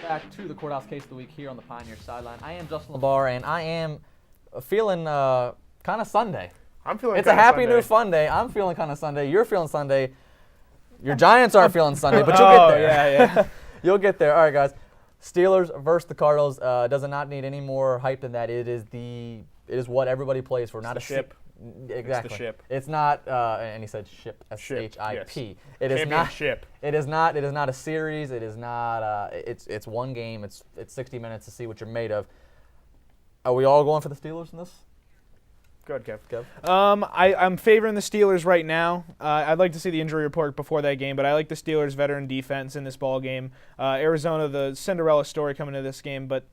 back to the Courthouse Case of the Week here on the Pioneer Sideline. I am Justin LeBar, and I am feeling kind of Sunday. I'm feeling. It's a happy new fun day. I'm feeling kind of Sunday. You're feeling Sunday. Your Giants aren't feeling Sunday, but you'll get there. Yeah. You'll get there. All right, guys. Steelers versus the Cardinals does not need any more hype than that. It is what everybody plays for. Not a ship. Exactly. It's the ship. It's not, and he said ship, S-H-I-P. Yes. It is not Championship. It is not. It is not a series. It is not. It's one game. It's 60 minutes to see what you're made of. Are we all going for the Steelers in this? Go ahead, Kev. I'm favoring the Steelers right now. I'd like to see the injury report before that game, but I like the Steelers' veteran defense in this ball game. Arizona, the Cinderella story coming into this game, but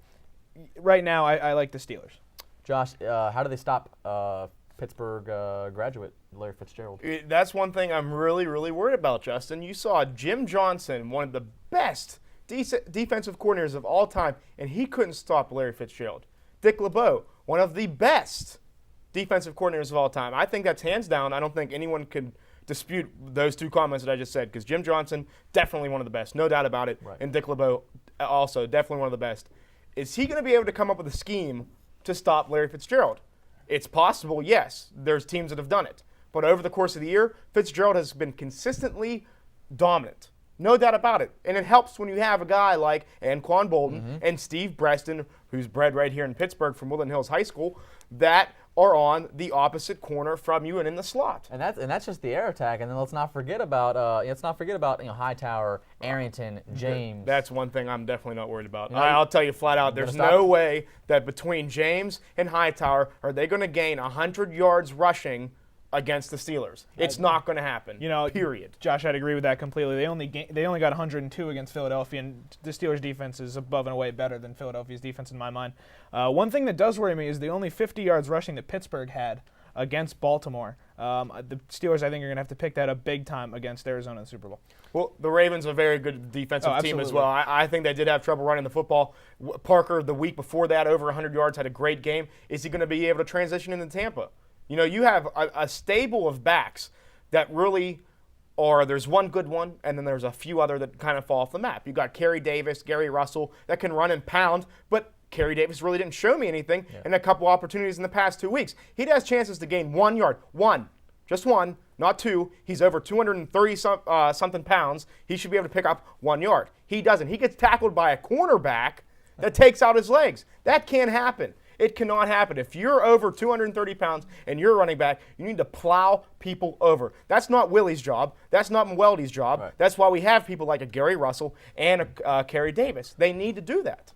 right now I like the Steelers. Josh, how do they stop Pittsburgh graduate Larry Fitzgerald? That's one thing I'm really, really worried about, Justin. You saw Jim Johnson, one of the best defensive coordinators of all time, and he couldn't stop Larry Fitzgerald. Dick LeBeau, one of the best defensive coordinators of all time. I think that's hands down. I don't think anyone could dispute those two comments that I just said, because Jim Johnson, definitely one of the best, no doubt about it, right. And Dick LeBeau, also definitely one of the best. Is he going to be able to come up with a scheme to stop Larry Fitzgerald? It's possible, yes. There's teams that have done it. But over the course of the year, Fitzgerald has been consistently dominant. No doubt about it. And it helps when you have a guy like Anquan Bolden and Steve Breston, who's bred right here in Pittsburgh from Woodland Hills High School, that are on the opposite corner from you and in the slot. And that's just the air attack. And then let's not forget about Hightower, Arrington, James. That's one thing I'm definitely not worried about. You know, I'll tell you flat out, there's no way that between James and Hightower are they going to gain 100 yards rushing against the Steelers. It's not going to happen. Period. Josh, I'd agree with that completely. They only got 102 against Philadelphia, and the Steelers' defense is above and away better than Philadelphia's defense in my mind. One thing that does worry me is the only 50 yards rushing that Pittsburgh had against Baltimore. The Steelers, I think, are going to have to pick that up big time against Arizona in the Super Bowl. Well, the Ravens are a very good defensive team as absolutely. well. I think they did have trouble running the football. Parker, the week before that, over 100 yards, had a great game. Is he going to be able to transition into Tampa? You have a stable of backs that really are, there's one good one, and then there's a few other that kind of fall off the map. You got Kerry Davis, Gary Russell, that can run and pound, but Kerry Davis really didn't show me anything in a couple opportunities in the past 2 weeks. He has chances to gain 1 yard. Just one, not two. He's over 230 something pounds. He should be able to pick up 1 yard. He doesn't. He gets tackled by a cornerback that takes out his legs. That can't happen. It cannot happen. If you're over 230 pounds and you're a running back, you need to plow people over. That's not Willie's job. That's not Mweldy's job. Right. That's why we have people like a Gary Russell and a Kerry Davis. They need to do that.